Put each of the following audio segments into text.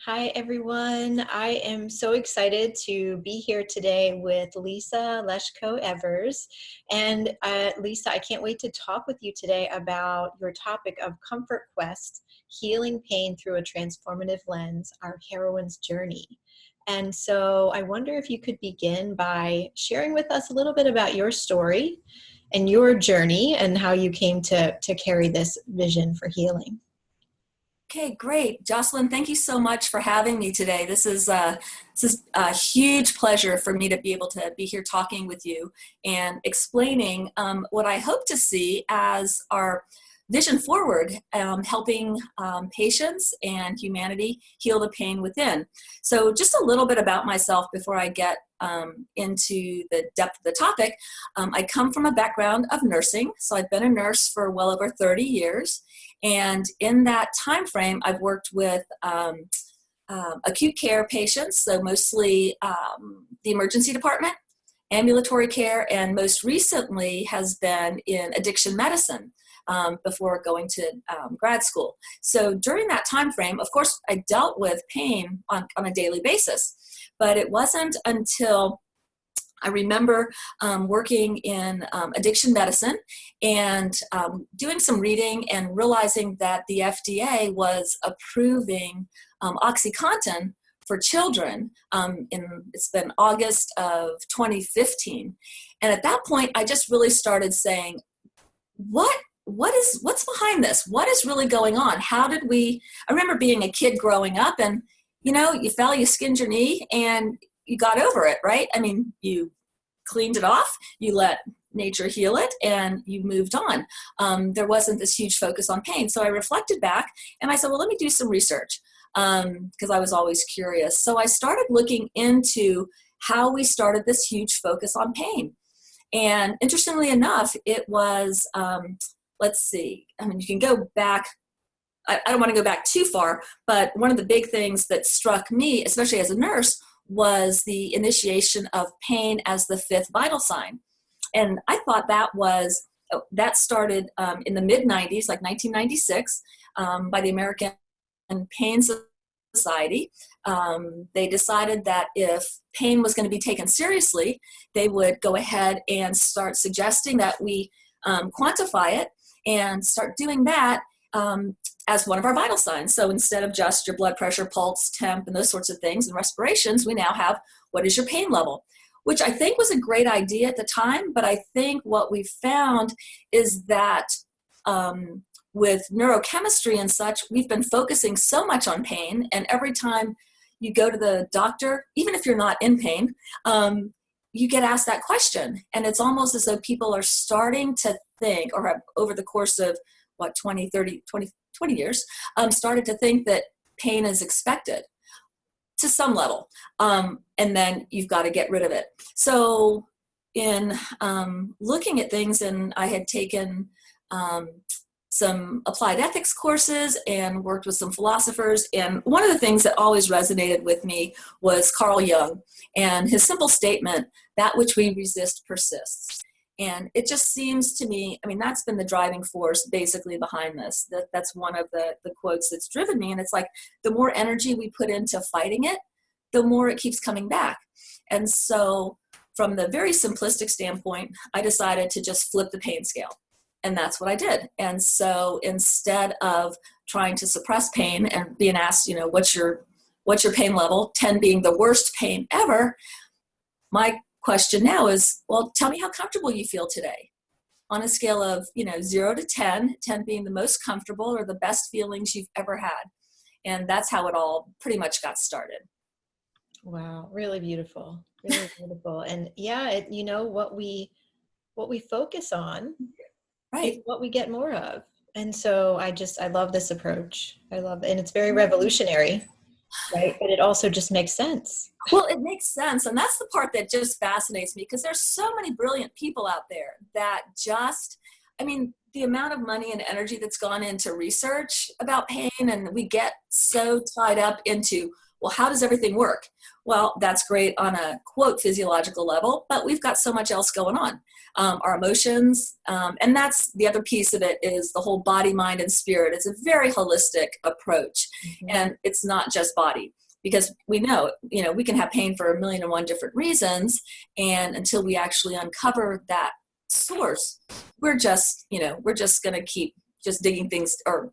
Hi, everyone. I am so excited to be here today with Lisa Leshko-Evers. And Lisa, I can't wait to talk with you today about your topic of Comfort Quest, Healing Pain Through a Transformative Lens, Our Heroine's Journey. And so I wonder if you could begin by sharing with us a little bit about your story and your journey and how you came to carry this vision for healing. Okay, great. Jocelyn, thank you so much for having me today. This is a huge pleasure for me to be able to be here talking with you and explaining what I hope to see as our vision forward, helping patients and humanity heal the pain within. So just a little bit about myself before I get into the depth of the topic. I come from a background of nursing, so I've been a nurse for well over 30 years. And in that time frame, I've worked with acute care patients, so mostly the emergency department, ambulatory care, and most recently has been in addiction medicine before going to grad school. So during that time frame, of course, I dealt with pain on a daily basis, but it wasn't until I remember working in addiction medicine and doing some reading and realizing that the FDA was approving OxyContin for children. It's been August of 2015. And at that point, I just really started saying, what's behind this? What is really going on? I remember being a kid growing up and, you fell, you skinned your knee and you got over it, right? I mean, you cleaned it off, you let nature heal it, and you moved on. There wasn't this huge focus on pain. So I reflected back and I said, well, let me do some research because I was always curious. So I started looking into how we started this huge focus on pain. And interestingly enough, it was, let's see, I mean, you can go back, I don't want to go back too far, but one of the big things that struck me, especially as a nurse, was the initiation of pain as the fifth vital sign. And I thought that started in the mid-90s, like 1996, by the American Pain Society. They decided that if pain was going to be taken seriously, they would go ahead and start suggesting that we quantify it and start doing that as one of our vital signs. So instead of just your blood pressure, pulse, temp, and those sorts of things, and respirations, we now have what is your pain level, which I think was a great idea at the time. But I think what we found is that with neurochemistry and such, we've been focusing so much on pain, and every time you go to the doctor, even if you're not in pain, you get asked that question. And it's almost as though people are starting to think, or have over the course of 20 years, started to think that pain is expected to some level. And then you've got to get rid of it. So in looking at things, and I had taken some applied ethics courses and worked with some philosophers. And one of the things that always resonated with me was Carl Jung and his simple statement, that which we resist persists. And it just seems to me, I mean, that's been the driving force basically behind this. That's one of the quotes that's driven me. And it's like, the more energy we put into fighting it, the more it keeps coming back. And so from the very simplistic standpoint, I decided to just flip the pain scale. And that's what I did. And so instead of trying to suppress pain and being asked, what's your pain level, 10 being the worst pain ever, my question now is, well, tell me how comfortable you feel today on a scale of 0 to 10, 10 being the most comfortable or the best feelings you've ever had. And that's how it all pretty much got started. Wow, really beautiful, really beautiful. And yeah, what we focus on, right, is what we get more of. And so I love this approach. And it's very revolutionary, right? But it also just makes sense. Well, it makes sense. And that's the part that just fascinates me, because there's so many brilliant people out there that the amount of money and energy that's gone into research about pain, and we get so tied up into, well, how does everything work? Well, that's great on a quote physiological level, but we've got so much else going on. our emotions. And that's the other piece of it, is the whole body, mind, and spirit. It's a very holistic approach. Mhm. And it's not just body, because we know, we can have pain for 1,000,001 different reasons. And until we actually uncover that source, we're just going to keep just digging things, or,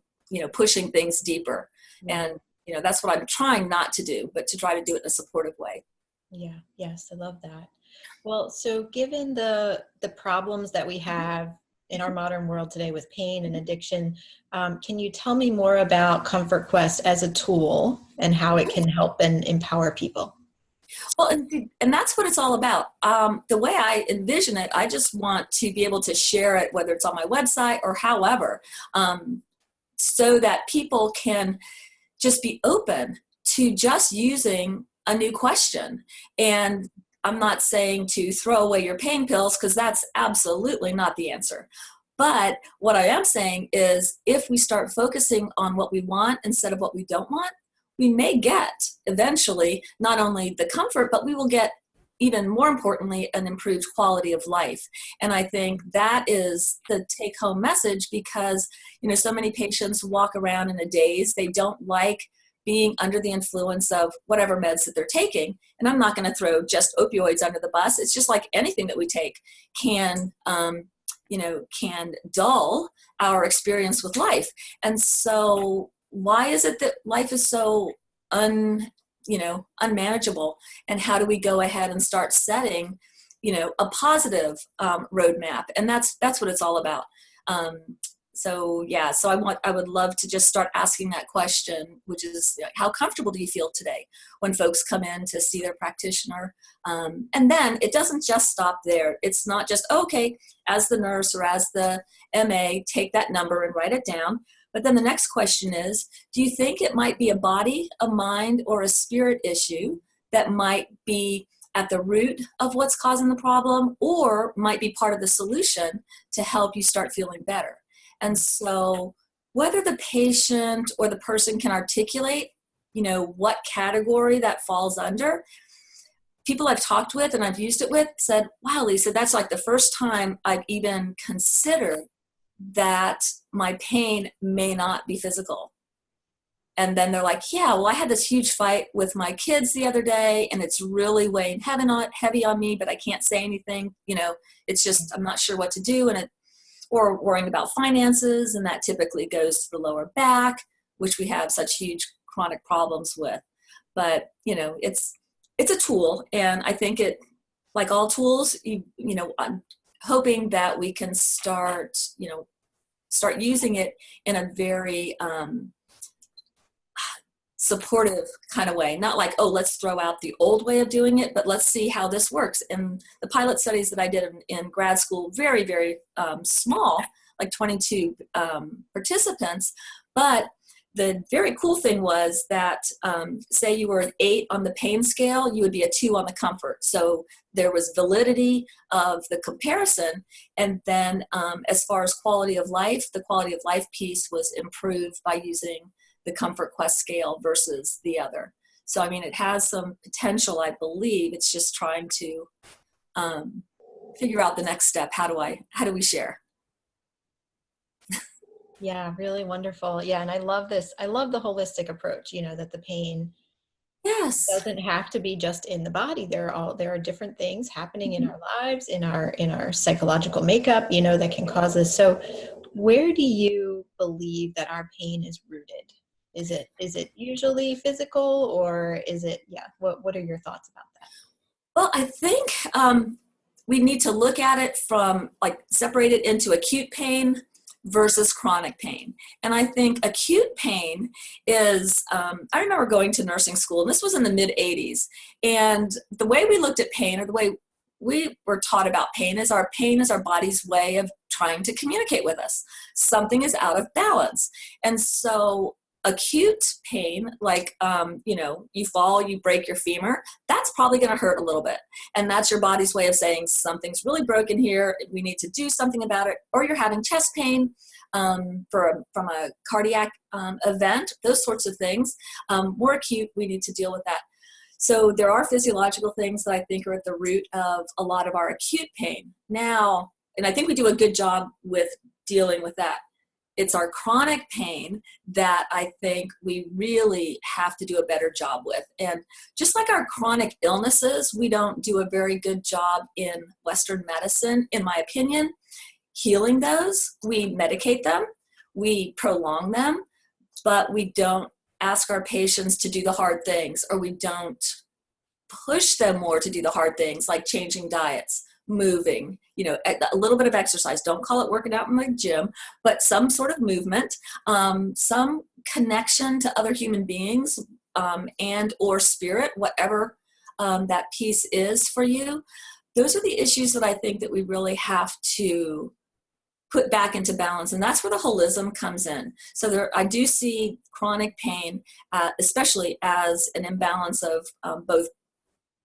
pushing things deeper. Yeah. And, that's what I'm trying not to do, but to try to do it in a supportive way. Yeah. Yes, I love that. Well, so given the problems that we have in our modern world today with pain and addiction, can you tell me more about Comfort Quest as a tool and how it can help and empower people? Well, and that's what it's all about. The way I envision it, I just want to be able to share it, whether it's on my website or however, so that people can just be open to just using a new question. And I'm not saying to throw away your pain pills, because that's absolutely not the answer. But what I am saying is, if we start focusing on what we want instead of what we don't want, we may get eventually not only the comfort, but we will get, even more importantly, an improved quality of life. And I think that is the take-home message, because so many patients walk around in a daze. They don't like being under the influence of whatever meds that they're taking. And I'm not going to throw just opioids under the bus. It's just like anything that we take can dull our experience with life. And so why is it that life is so unmanageable? And how do we go ahead and start setting, a positive roadmap? And that's what it's all about. So I would love to just start asking that question, which is, how comfortable do you feel today when folks come in to see their practitioner? And then it doesn't just stop there. It's not just, okay, as the nurse or as the MA, take that number and write it down. But then the next question is, do you think it might be a body, a mind, or a spirit issue that might be at the root of what's causing the problem, or might be part of the solution to help you start feeling better? And so whether the patient or the person can articulate, what category that falls under, people I've talked with and I've used it with said, wow, Lisa, that's like the first time I've even considered that my pain may not be physical. And then they're like, yeah, well, I had this huge fight with my kids the other day, and it's really weighing heavy on me, but I can't say anything. It's just, I'm not sure what to do. Or worrying about finances, and that typically goes to the lower back, which we have such huge chronic problems with. But, it's a tool, and I think it, like all tools, I'm hoping that we can start using it in a very supportive kind of way. Not like, oh, let's throw out the old way of doing it, but let's see how this works. And the pilot studies that I did in grad school, very, very small, like 22 participants. But the very cool thing was that, say you were an 8 on the pain scale, you would be a 2 on the comfort. So there was validity of the comparison. And then as far as quality of life, the quality of life piece was improved by using the Comfort Quest scale versus the other. So, it has some potential, I believe. It's just trying to figure out the next step. How do we share? Yeah, really wonderful. Yeah, and I love this. I love the holistic approach, that the pain Yes. doesn't have to be just in the body. There are different things happening in our lives, in our psychological makeup, that can cause this. So where do you believe that our pain is rooted? Is it usually physical, or is it, what are your thoughts about that? Well, I think we need to look at it from, separate it into acute pain versus chronic pain. And I think acute pain is, I remember going to nursing school, and this was in the mid 80s. And the way we looked at pain, or the way we were taught about pain is our body's way of trying to communicate with us. Something is out of balance. And so acute pain, you fall, you break your femur, that's probably going to hurt a little bit. And that's your body's way of saying something's really broken here. We need to do something about it. Or you're having chest pain from a cardiac event, those sorts of things. More acute, we need to deal with that. So there are physiological things that I think are at the root of a lot of our acute pain. Now, and I think we do a good job with dealing with that. It's our chronic pain that I think we really have to do a better job with. And just like our chronic illnesses, we don't do a very good job in Western medicine, in my opinion, healing those. We medicate them, we prolong them, but we don't ask our patients to do the hard things, or we don't push them more to do the hard things like changing diets, moving, a little bit of exercise. Don't call it working out in the gym, but some sort of movement, some connection to other human beings, and or spirit, whatever that piece is for you. Those are the issues that I think that we really have to put back into balance, and that's where the holism comes in. So I do see chronic pain, especially as an imbalance of both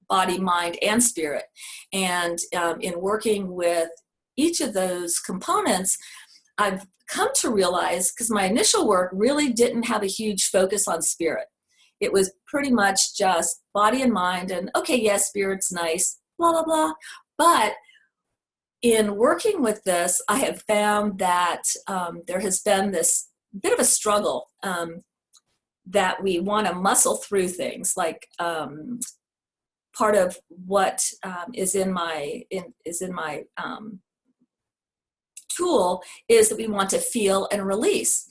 body, mind, and spirit. And in working with each of those components, I've come to realize, because my initial work really didn't have a huge focus on spirit. It was pretty much just body and mind, and okay, yes, spirit's nice, blah, blah, blah. But in working with this, I have found that there has been this bit of a struggle that we want to muscle through things. Like part of what is in my tool is that we want to feel and release.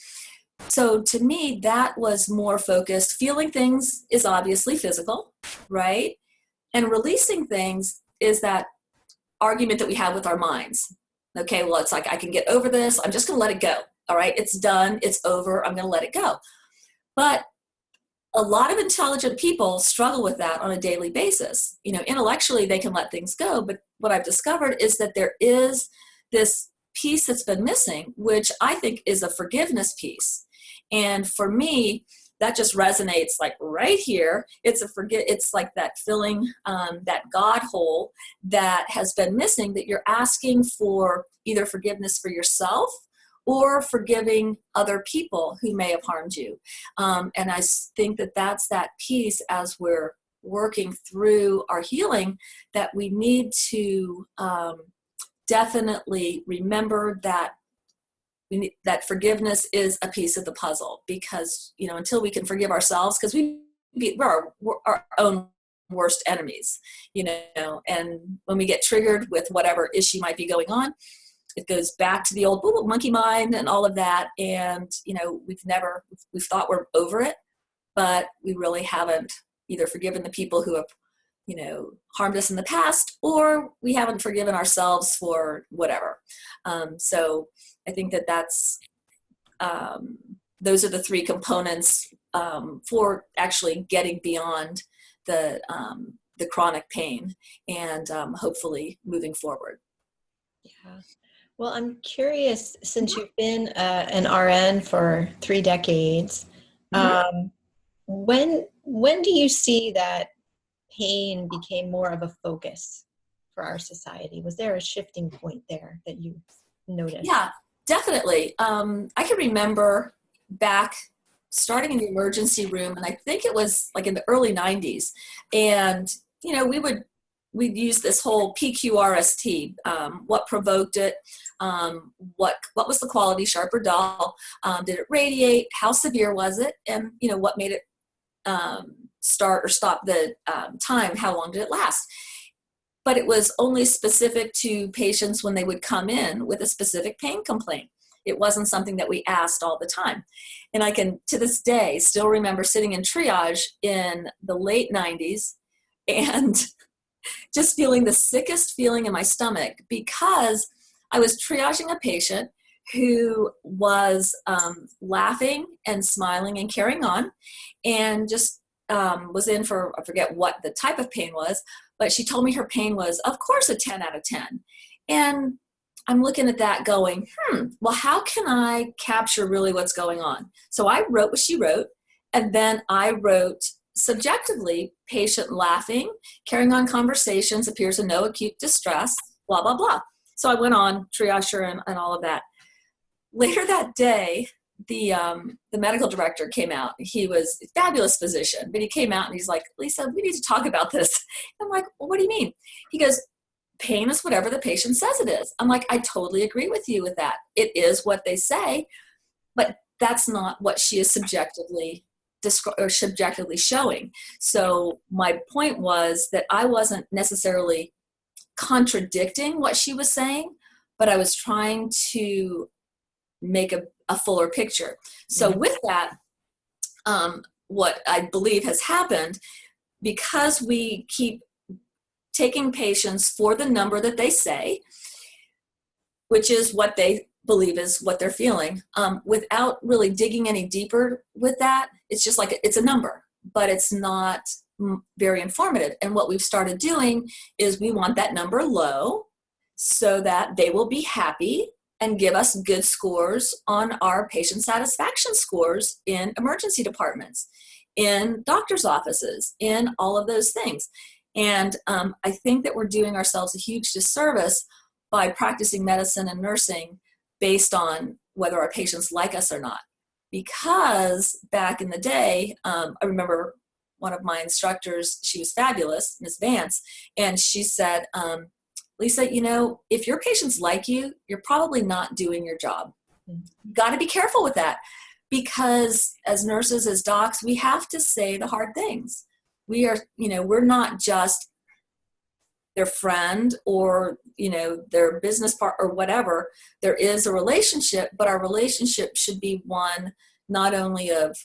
So to me, that was more focused. Feeling things is obviously physical, right? And releasing things is that argument that we have with our minds. Okay, well, it's like, I can get over this. I'm just going to let it go. All right, it's done. It's over. I'm going to let it go. But a lot of intelligent people struggle with that on a daily basis. Intellectually, they can let things go. But what I've discovered is that there is this piece that's been missing, which I think is a forgiveness piece. And for me, that just resonates like right here. It's like that filling that God hole that has been missing, that you're asking for either forgiveness for yourself or forgiving other people who may have harmed you. And I think that that's that piece as we're working through our healing, that we need to definitely remember that that forgiveness is a piece of the puzzle, because until we can forgive ourselves, because we're our own worst enemies, and when we get triggered with whatever issue might be going on, it goes back to the old monkey mind and all of that. And we've thought we're over it, but we really haven't either forgiven the people who have harmed us in the past, or we haven't forgiven ourselves for whatever. So I think that's those are the three components for actually getting beyond the chronic pain and hopefully moving forward. Yeah. Well, I'm curious, since you've been an RN for 3 decades, when do you see that pain became more of a focus for our society? Was there a shifting point there that you noticed? Yeah, definitely. I can remember back starting in the emergency room, and I think it was like in the early 90s. And, we'd use this whole PQRST, what provoked it, what was the quality, sharp or dull, did it radiate, how severe was it, and, what made it start or stop the time, how long did it last. But it was only specific to patients when they would come in with a specific pain complaint. It wasn't something that we asked all the time. And I can, to this day, still remember sitting in triage in the late 90s and just feeling the sickest feeling in my stomach, because I was triaging a patient who was laughing and smiling and carrying on, and just was in for, I forget what the type of pain was, but she told me her pain was, of course, a 10 out of 10. And I'm looking at that going, well, how can I capture really what's going on? So I wrote what she wrote, and then I wrote subjectively, patient laughing, carrying on conversations, appears in no acute distress, blah, blah, blah. So I went on, triage her and all of that. Later that day, the medical director came out. He was a fabulous physician, but he came out and he's like, Lisa, we need to talk about this. I'm like, well, what do you mean? He goes, pain is whatever the patient says it is. I'm like, I totally agree with you with that. It is what they say, but that's not what she is subjectively showing. So my point was that I wasn't necessarily contradicting what she was saying, but I was trying to make a fuller picture. So with that, what I believe has happened, because we keep taking patients for the number that they say, which is what they believe is what they're feeling, without really digging any deeper with that, it's just like it's a number, but it's not very informative. And what we've started doing is we want that number low so that they will be happy and give us good scores on our patient satisfaction scores in emergency departments, in doctor's offices, in all of those things. And I think that we're doing ourselves a huge disservice by practicing medicine and nursing based on whether our patients like us or not. Because back in the day, I remember one of my instructors, she was fabulous, Ms. Vance, and she said, Lisa, you know, if your patients like you, you're probably not doing your job. You got to be careful with that, because as nurses, as docs, we have to say the hard things. We are, you know, we're not just their friend or, you know, their business partner or whatever. There is a relationship, but our relationship should be one not only of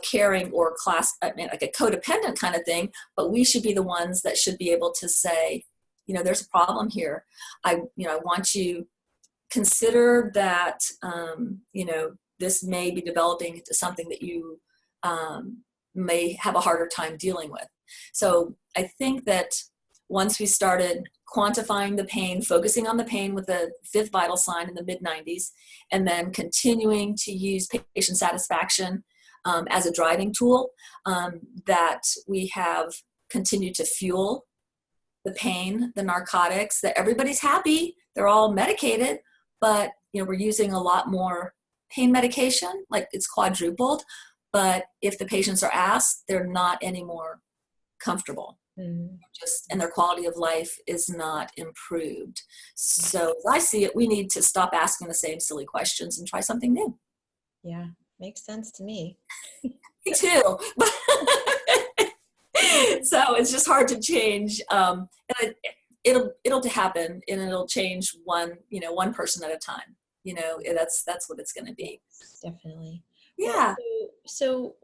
caring or like a codependent kind of thing, but we should be the ones that should be able to say, you know, there's a problem here. I want you consider that, you know, this may be developing into something that you may have a harder time dealing with. So I think that once we started quantifying the pain, focusing on the pain with the fifth vital sign in the mid-90s, and then continuing to use patient satisfaction as a driving tool, that we have continued to fuel the pain, the narcotics, that everybody's happy, they're all medicated, but you know, we're using a lot more pain medication, like it's quadrupled, but if the patients are asked, they're not any more comfortable. And their quality of life is not improved. So as I see it, we need to stop asking the same silly questions and try something new. Yeah, makes sense to me. Me too. So it's just hard to change. And it'll happen, and it'll change one person at a time. You know, that's what it's going to be. Definitely. Yeah. Well, so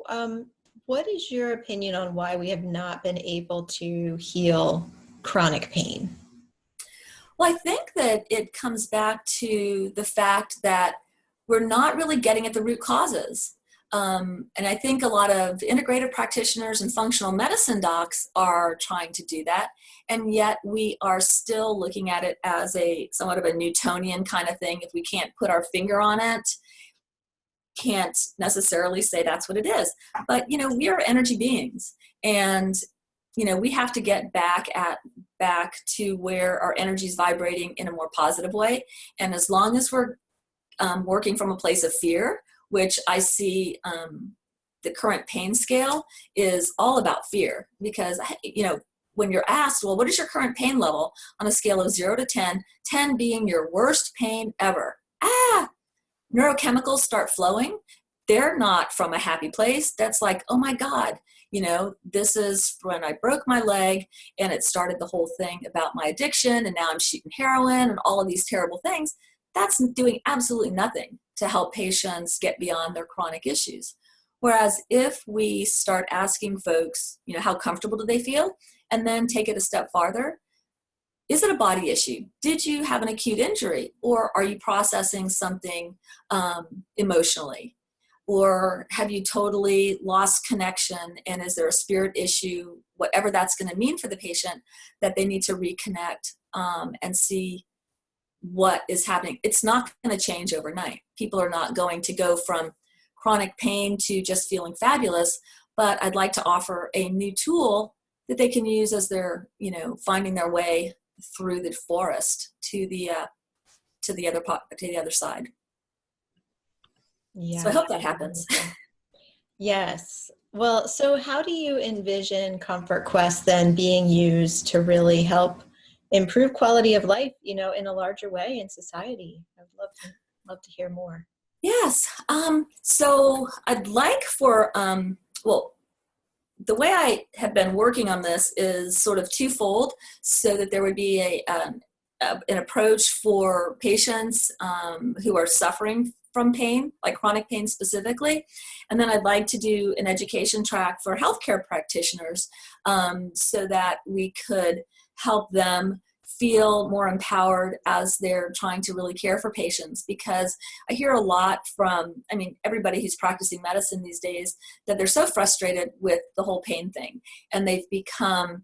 what is your opinion on why we have not been able to heal chronic pain? Well, I think that it comes back to the fact that we're not really getting at the root causes. And I think a lot of integrative practitioners and functional medicine docs are trying to do that. And yet we are still looking at it as somewhat of a Newtonian kind of thing. If we can't put our finger on it, can't necessarily say that's what it is. But, you know, we are energy beings, and, you know, we have to get back to where our energy is vibrating in a more positive way. And as long as we're working from a place of fear, which I see the current pain scale is all about fear, because, you know, when you're asked, well, what is your current pain level on a scale of 0 to 10, 10 being your worst pain ever? Neurochemicals start flowing. They're not from a happy place. That's like, oh my God, you know, this is when I broke my leg and it started the whole thing about my addiction, and now I'm shooting heroin and all of these terrible things. That's doing absolutely nothing to help patients get beyond their chronic issues. Whereas if we start asking folks, you know, how comfortable do they feel? And then take it a step farther. Is it a body issue? Did you have an acute injury? Or are you processing something emotionally? Or have you totally lost connection, and is there a spirit issue, whatever that's going to mean for the patient, that they need to reconnect and see what is happening? It's not going to change overnight. People are not going to go from chronic pain to just feeling fabulous, but I'd like to offer a new tool that they can use as they're, you know, finding their way through the forest to the other side. So I Yeah. hope that happens. Wonderful. Yes. Well, so how do you envision Comfort Quest then being used to really help improve quality of life, in a larger way in society? I'd love to hear more. Yes. So I'd like for, well, the way I have been working on this is sort of twofold, so that there would be an approach for patients who are suffering from pain, like chronic pain specifically. And then I'd like to do an education track for healthcare practitioners, so that we could help them feel more empowered as they're trying to really care for patients. Because I hear a lot from, I mean, everybody who's practicing medicine these days, that they're so frustrated with the whole pain thing, and they've become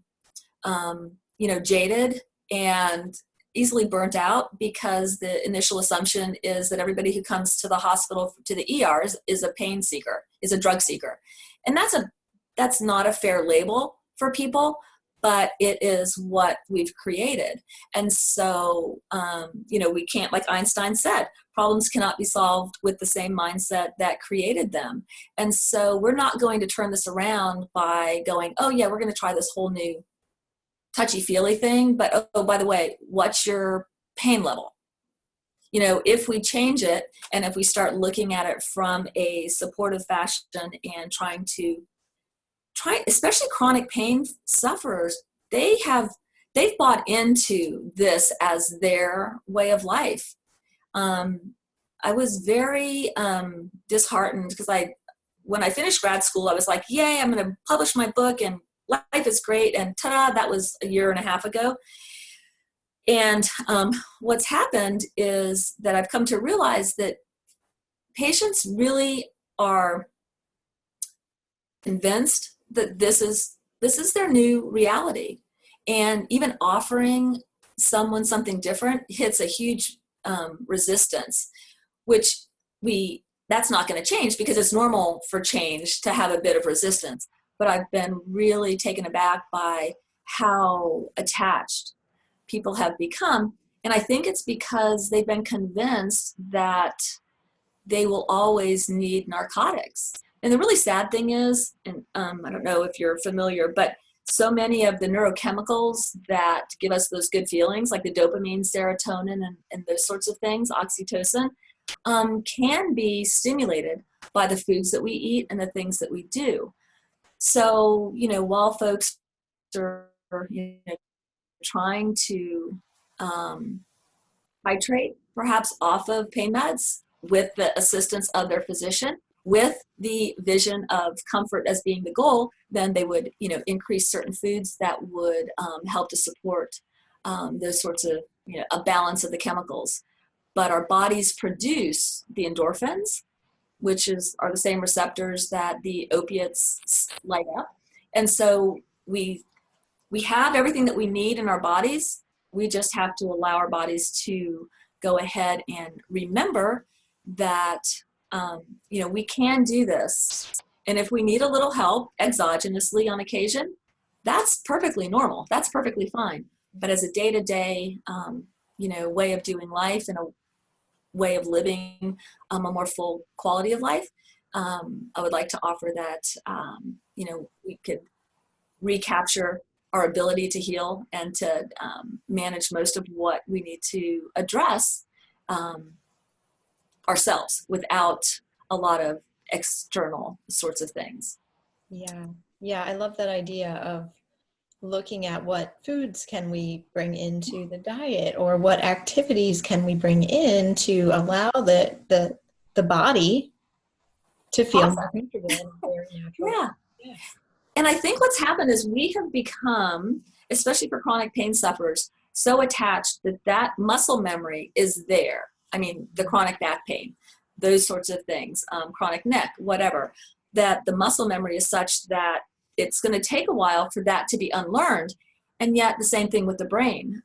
jaded and easily burnt out, because the initial assumption is that everybody who comes to the hospital, to the ERs, is a pain seeker, is a drug seeker. And that's not a fair label for people, but it is what we've created. And so, we can't, like Einstein said, problems cannot be solved with the same mindset that created them. And so we're not going to turn this around by going, oh yeah, we're going to try this whole new touchy-feely thing, but oh, by the way, what's your pain level? If we change it, and if we start looking at it from a supportive fashion, and especially chronic pain sufferers, they've bought into this as their way of life. I was very disheartened, because when I finished grad school, I was like, yay, I'm going to publish my book and life is great. And ta-da, that was a year and a half ago. And what's happened is that I've come to realize that patients really are convinced that this is their new reality. And even offering someone something different hits a huge resistance, which that's not going to change, because it's normal for change to have a bit of resistance. But I've been really taken aback by how attached people have become. And I think it's because they've been convinced that they will always need narcotics. And the really sad thing is, and I don't know if you're familiar, but so many of the neurochemicals that give us those good feelings, like the dopamine, serotonin, and those sorts of things, oxytocin, can be stimulated by the foods that we eat and the things that we do. So, while folks are trying to titrate perhaps off of pain meds with the assistance of their physician, with the vision of comfort as being the goal, then they would, increase certain foods that would help to support those sorts of, a balance of the chemicals. But our bodies produce the endorphins, which are the same receptors that the opiates light up. And so we have everything that we need in our bodies. We just have to allow our bodies to go ahead and remember that, we can do this. And if we need a little help exogenously on occasion, that's perfectly normal. That's perfectly fine. But as a day-to-day, way of doing life, and a way of living a more full quality of life, I would like to offer that, we could recapture our ability to heal and to manage most of what we need to address ourselves, without a lot of external sorts of things. Yeah. Yeah, I love that idea of looking at what foods can we bring into the diet, or what activities can we bring in to allow the body to feel Awesome. more comfortable in a very natural way. Yeah. Yes. And I think what's happened is we have become, especially for chronic pain sufferers, so attached that muscle memory is there. I mean, the chronic back pain, those sorts of things, chronic neck, whatever, that the muscle memory is such that it's going to take a while for that to be unlearned. And yet the same thing with the brain.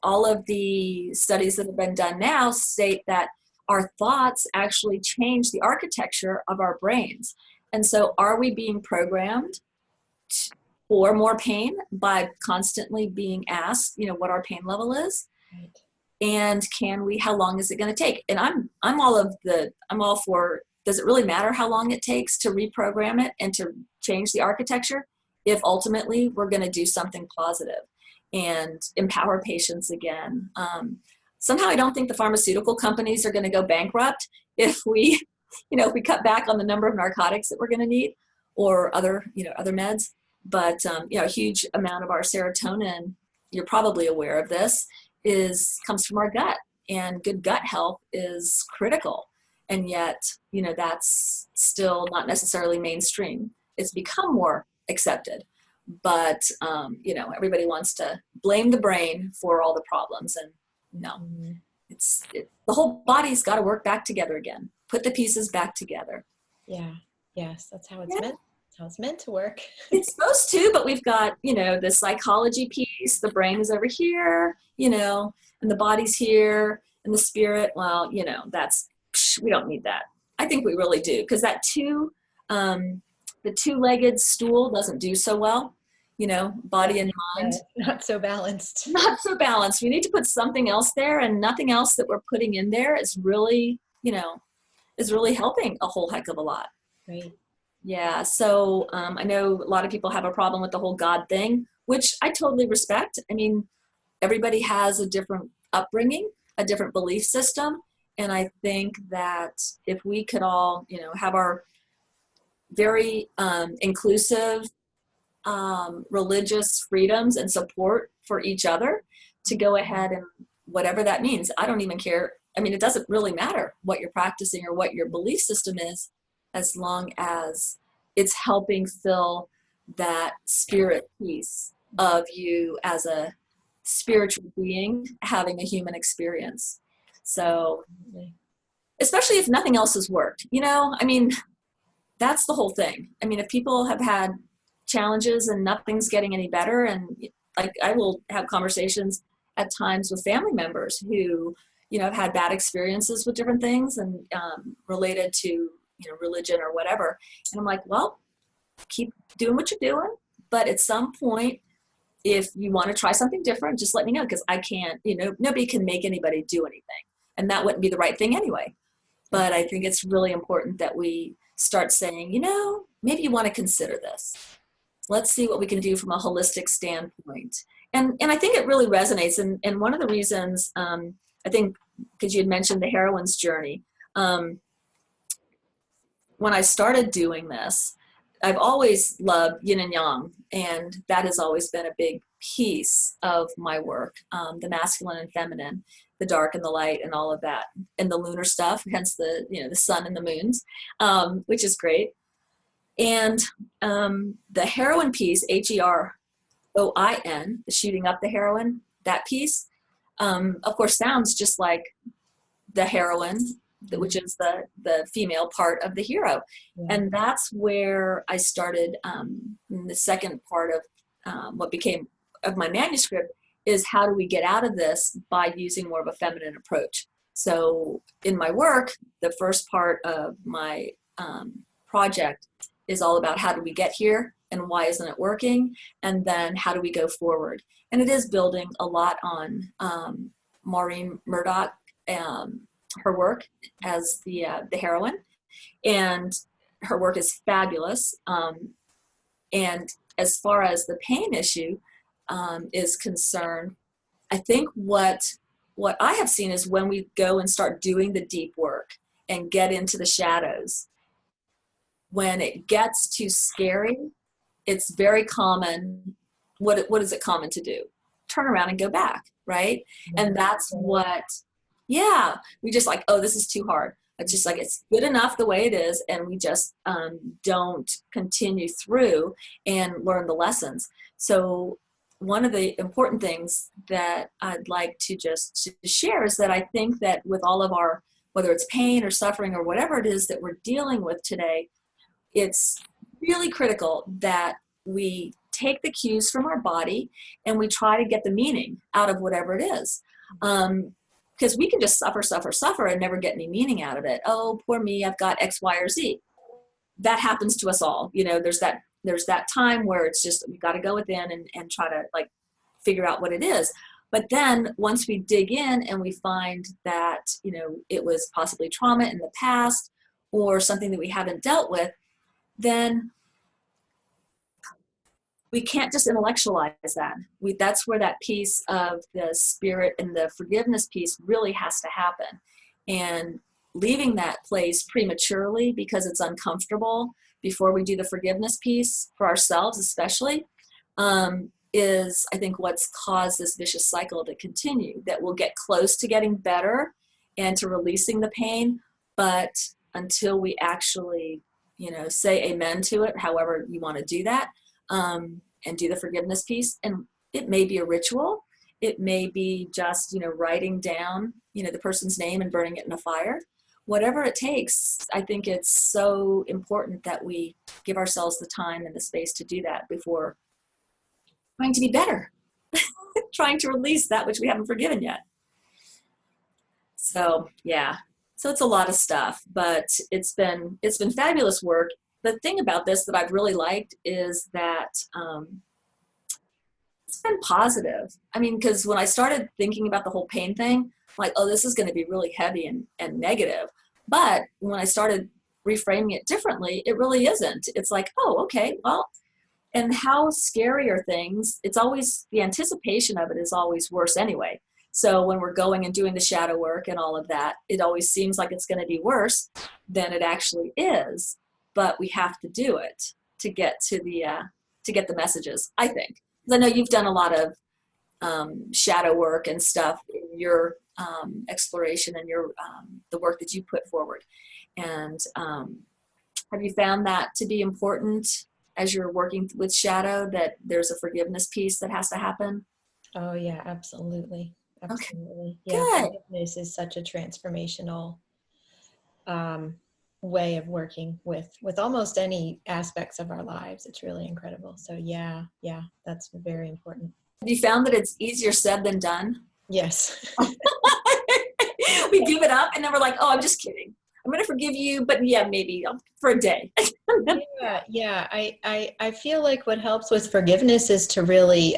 All of the studies that have been done now state that our thoughts actually change the architecture of our brains. And so are we being programmed for more pain by constantly being asked, what our pain level is? Right. And how long is it going to take? And I'm all for, does it really matter how long it takes to reprogram it and to change the architecture if ultimately we're going to do something positive and empower patients again? Somehow I don't think the pharmaceutical companies are going to go bankrupt if we, if we cut back on the number of narcotics that we're going to need, or other meds. But, a huge amount of our serotonin, you're probably aware of this, comes from our gut, and good gut health is critical. And yet, that's still not necessarily mainstream. It's become more accepted, but, everybody wants to blame the brain for all the problems. And no, the whole body's got to work back together again. Put the pieces back together. Yeah. Yes. That's how it's meant. That's how it's meant to work. It's supposed to, but we've got, the psychology piece, the brain is over here, and the body's here, and the spirit, well, we don't need that. I think we really do, because that the two-legged stool doesn't do so well, body and mind. Not so balanced. Not so balanced. We need to put something else there, and nothing else that we're putting in there is really, helping a whole heck of a lot. Right. Yeah. So I know a lot of people have a problem with the whole God thing, which I totally respect. I mean, everybody has a different upbringing, a different belief system. And I think that if we could all, have our very inclusive religious freedoms and support for each other to go ahead and whatever that means. I don't even care. I mean, it doesn't really matter what you're practicing or what your belief system is, as long as it's helping fill that spirit piece of you as a spiritual being having a human experience. So, especially if nothing else has worked, I mean, that's the whole thing. I mean, if people have had challenges and nothing's getting any better, and like I will have conversations at times with family members who, have had bad experiences with different things and related to, religion or whatever. And I'm like, well, keep doing what you're doing. But at some point, if you want to try something different, just let me know, because I can't, nobody can make anybody do anything. And that wouldn't be the right thing anyway. But I think it's really important that we start saying, maybe you want to consider this. Let's see what we can do from a holistic standpoint. And I think it really resonates. And one of the reasons, I think, because you had mentioned the heroine's journey, when I started doing this, I've always loved yin and yang, and that has always been a big piece of my work, the masculine and feminine, the dark and the light, and all of that, and the lunar stuff, hence the the sun and the moons, which is great. And the heroine piece, Heroin, the shooting up the heroine, that piece, of course, sounds just like the heroine, which is the female part of the hero. Yeah. And that's where I started the second part of what became of my manuscript, is how do we get out of this by using more of a feminine approach. So in my work, the first part of my project is all about how do we get here and why isn't it working, and then how do we go forward. And it is building a lot on Maureen Murdoch, her work as the heroine, and her work is fabulous. And as far as the pain issue is concerned, I think what I have seen is when we go and start doing the deep work and get into the shadows, when it gets too scary, it's very common. What is it common to do? Turn around and go back, right? And that's what, we just like, oh, this is too hard. It's just like, it's good enough the way it is, and we just don't continue through and learn the lessons. So one of the important things that I'd like to just share is that I think that with all of our, whether it's pain or suffering or whatever it is that we're dealing with today, it's really critical that we take the cues from our body and we try to get the meaning out of whatever it is. Because we can just suffer and never get any meaning out of it. Oh, poor me, I've got X, Y, or Z. That happens to us all. There's that time where it's just, we got to go within and try to like figure out what it is. But then once we dig in and we find that, you know, it was possibly trauma in the past or something that we haven't dealt with, then we can't just intellectualize that. That's where that piece of the spirit and the forgiveness piece really has to happen. And leaving that place prematurely because it's uncomfortable before we do the forgiveness piece for ourselves, especially, is, I think, what's caused this vicious cycle to continue, that we'll get close to getting better and to releasing the pain, but until we actually, you know, say amen to it, however you want to do that, and do the forgiveness piece. And it may be a ritual. It may be just, you know, writing down, you know, the person's name and burning it in a fire. Whatever it takes, I think it's so important that we give ourselves the time and the space to do that before trying to be better, trying to release that which we haven't forgiven yet. So yeah, so it's a lot of stuff, but it's been fabulous work. The thing about this that I've really liked is that it's been positive. I mean, because when I started thinking about the whole pain thing, I'm like, oh, this is going to be really heavy and negative. But when I started reframing it differently, it really isn't. It's like, oh, okay, well, and how scary are things? It's always, the anticipation of it is always worse anyway. So when we're going and doing the shadow work and all of that, it always seems like it's going to be worse than it actually is. But we have to do it to get to the messages, I think. Because I know you've done a lot of shadow work and stuff in your exploration and your the work that you put forward. And have you found that to be important as you're working with shadow, that there's a forgiveness piece that has to happen? Oh yeah, absolutely. Okay, Absolutely. Yeah, good. forgiveness is such a transformational um, way of working with almost any aspects of our lives. It's really incredible. So yeah, yeah, that's very important. Have you found that it's easier said than done? Yes. We give it up and then we're like, oh, I'm just kidding. I'm going to forgive you, but yeah, maybe for a day. Yeah, yeah. I feel like what helps with forgiveness is to really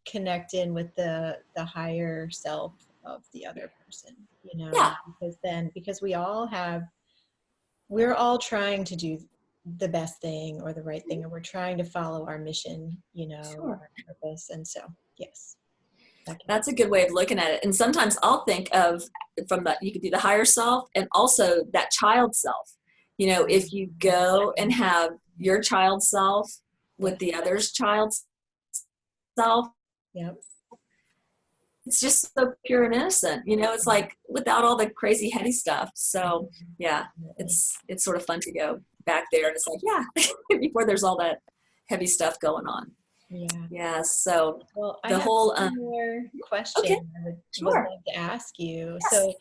connect in with the higher self of the other person, you know, Yeah, because we're all trying to do the best thing or the right thing, and we're trying to follow our mission, you know, or sure. our purpose. And so, yes, that can That's a good way of looking at it. And sometimes I'll think of from you could do the higher self and also that child self. You know, if you go and have your child self with yes, the other's child self, yep. it's just so pure and innocent. You know, it's like without all the crazy heady stuff. So yeah, Definitely. it's sort of fun to go back there and it's like, yeah, before there's all that heavy stuff going on. Yeah. Yeah. So Well, I the have whole one more okay, question I would sure. love to ask you. Yes.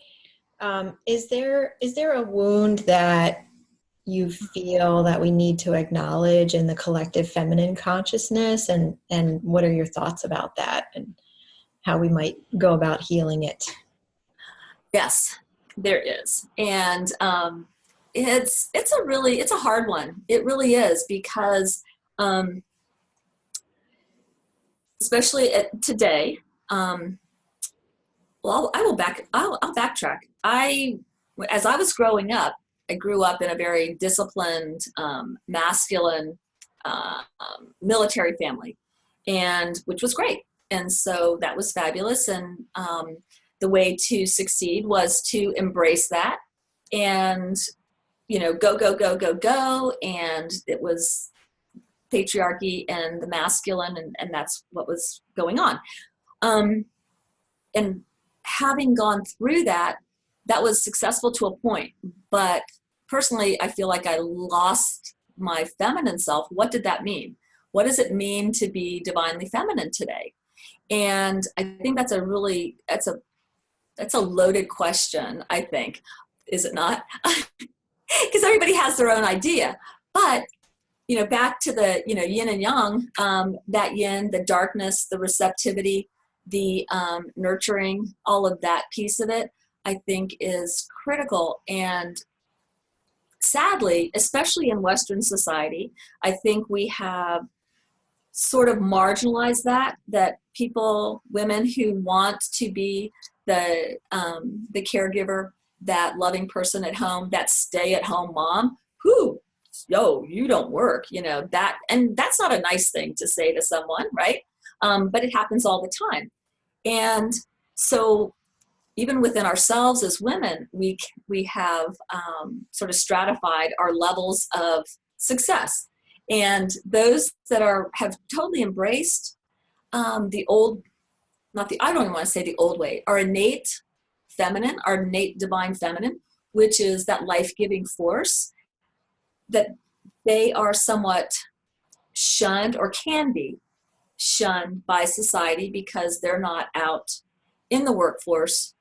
So, is there a wound that you feel that we need to acknowledge in the collective feminine consciousness, and what are your thoughts about that and how we might go about healing it? Yes, there is, and it's a hard one. It really is because um, especially today. Well, I'll backtrack. As I was growing up, I grew up in a very disciplined, masculine, military family, and which was great. And so that was fabulous. And the way to succeed was to embrace that, and you know, go, go, go, go, go. And it was patriarchy and the masculine, and that's what was going on. Um, and having gone through that, that was successful to a point. But personally, I feel like I lost my feminine self. What did that mean? What does it mean to be divinely feminine today? And I think that's a loaded question, I think. Is it not? Because everybody has their own idea. But you know, back to the, you know, yin and yang, that yin, the darkness, the receptivity, the nurturing, all of that piece of it, I think is critical. And sadly, especially in Western society, I think we have sort of marginalize that people, women who want to be the caregiver, that loving person at home, that stay-at-home mom, who, yo, you don't work, that, and that's not a nice thing to say to someone, right? But it happens all the time. And so even within ourselves as women, we have sort of stratified our levels of success. And those that have totally embraced the old, I don't even want to say the old way, our innate feminine, our innate divine feminine, which is that life-giving force, that they are somewhat shunned, or can be shunned by society, because they're not out in the workforce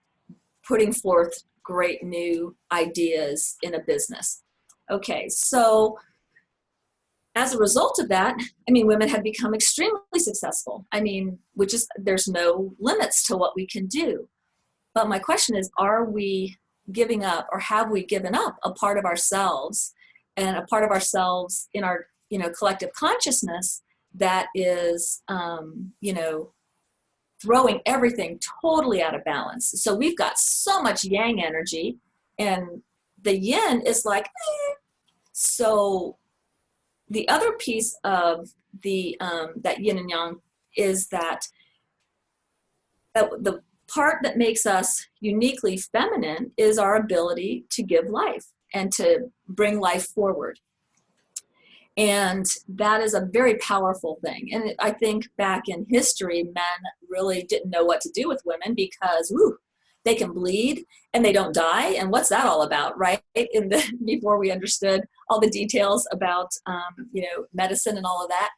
putting forth great new ideas in a business. Okay, so as a result of that, women have become extremely successful. There's no limits to what we can do. But my question is, are we giving up, or have we given up a part of ourselves, and a part of ourselves in our, collective consciousness that is, throwing everything totally out of balance? So we've got so much yang energy, and the yin is like, eh. So the other piece of the that yin and yang is that the part that makes us uniquely feminine is our ability to give life and to bring life forward. And that is a very powerful thing. And I think back in history, men really didn't know what to do with women, because they can bleed and they don't die. And what's that all about, right? Before we understood all the details about, medicine and all of that.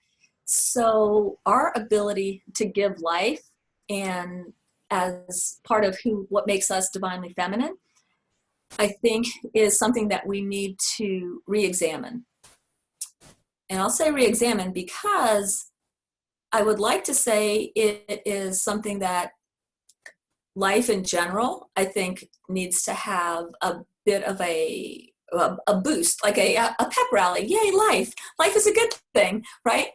So our ability to give life, and as part of what makes us divinely feminine, I think is something that we need to re-examine. And I'll say re-examine because I would like to say it is something that life in general, I think, needs to have a bit of a boost, like a pep rally. Yay, life! Life is a good thing, right?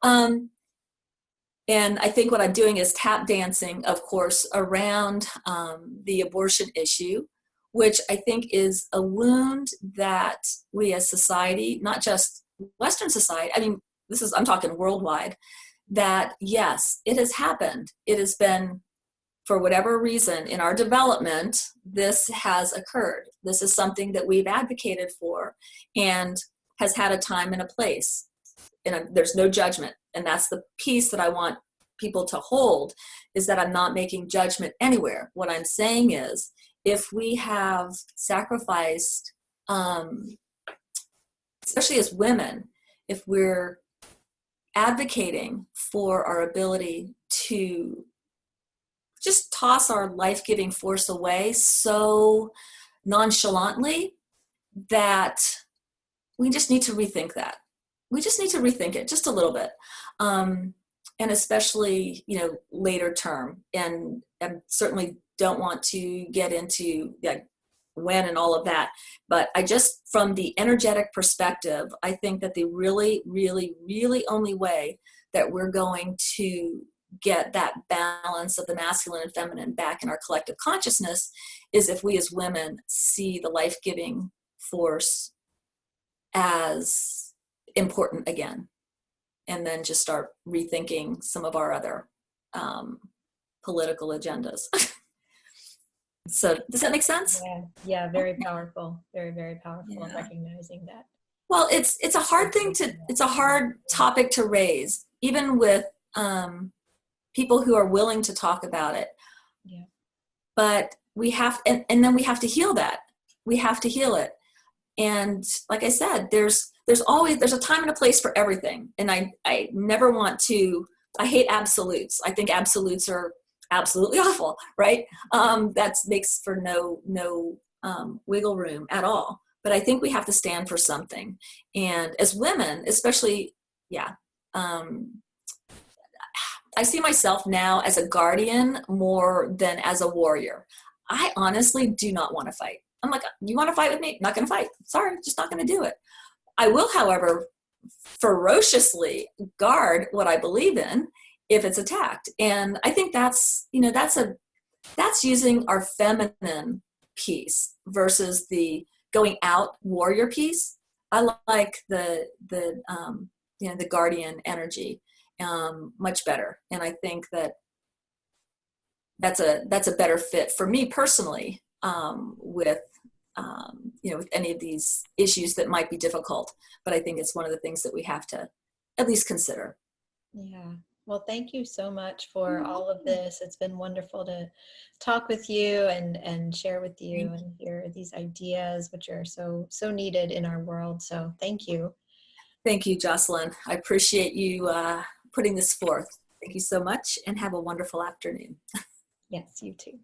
And I think what I'm doing is tap dancing, of course, around the abortion issue, which I think is a wound that we as society, not just Western society, I'm talking worldwide, that yes, it has happened. It has been, for whatever reason, in our development, this has occurred. This is something that we've advocated for and has had a time and a place. And there's no judgment. And that's the piece that I want people to hold, is that I'm not making judgment anywhere. What I'm saying is, if we have sacrificed, especially as women, if we're advocating for our ability to just toss our life-giving force away so nonchalantly, that we just need to rethink that. We just need to rethink it just a little bit. And especially, later term. And certainly don't want to get into when and all of that. But from the energetic perspective, I think that the really, really, really only way that we're going to get that balance of the masculine and feminine back in our collective consciousness is if we as women see the life-giving force as important again, and then just start rethinking some of our other political agendas. So does that make sense? Yeah, very powerful. Very, very powerful, recognizing that. Well, it's a hard thing it's a hard topic to raise, even with people who are willing to talk about it. Yeah. But we have, and then we have to heal that. We have to heal it. And like I said, there's a time and a place for everything. And I never want to, I hate absolutes. I think absolutes are absolutely awful, right? That makes for no wiggle room at all. But I think we have to stand for something. And as women, especially, I see myself now as a guardian more than as a warrior. I honestly do not want to fight. I'm like, you want to fight with me? Not going to fight. Sorry, just not going to do it. I will, however, ferociously guard what I believe in if it's attacked. And I think that's, that's using our feminine piece versus the going out warrior piece. I like the guardian energy much better, and I think that's a better fit for me personally, with with any of these issues that might be difficult. But I think it's one of the things that we have to at least consider. Yeah. Well, thank you so much for all of this. It's been wonderful to talk with you and share with you and hear these ideas, which are so needed in our world. So thank you. Thank you, Jocelyn. I appreciate you putting this forth. Thank you so much, and have a wonderful afternoon. Yes, you too.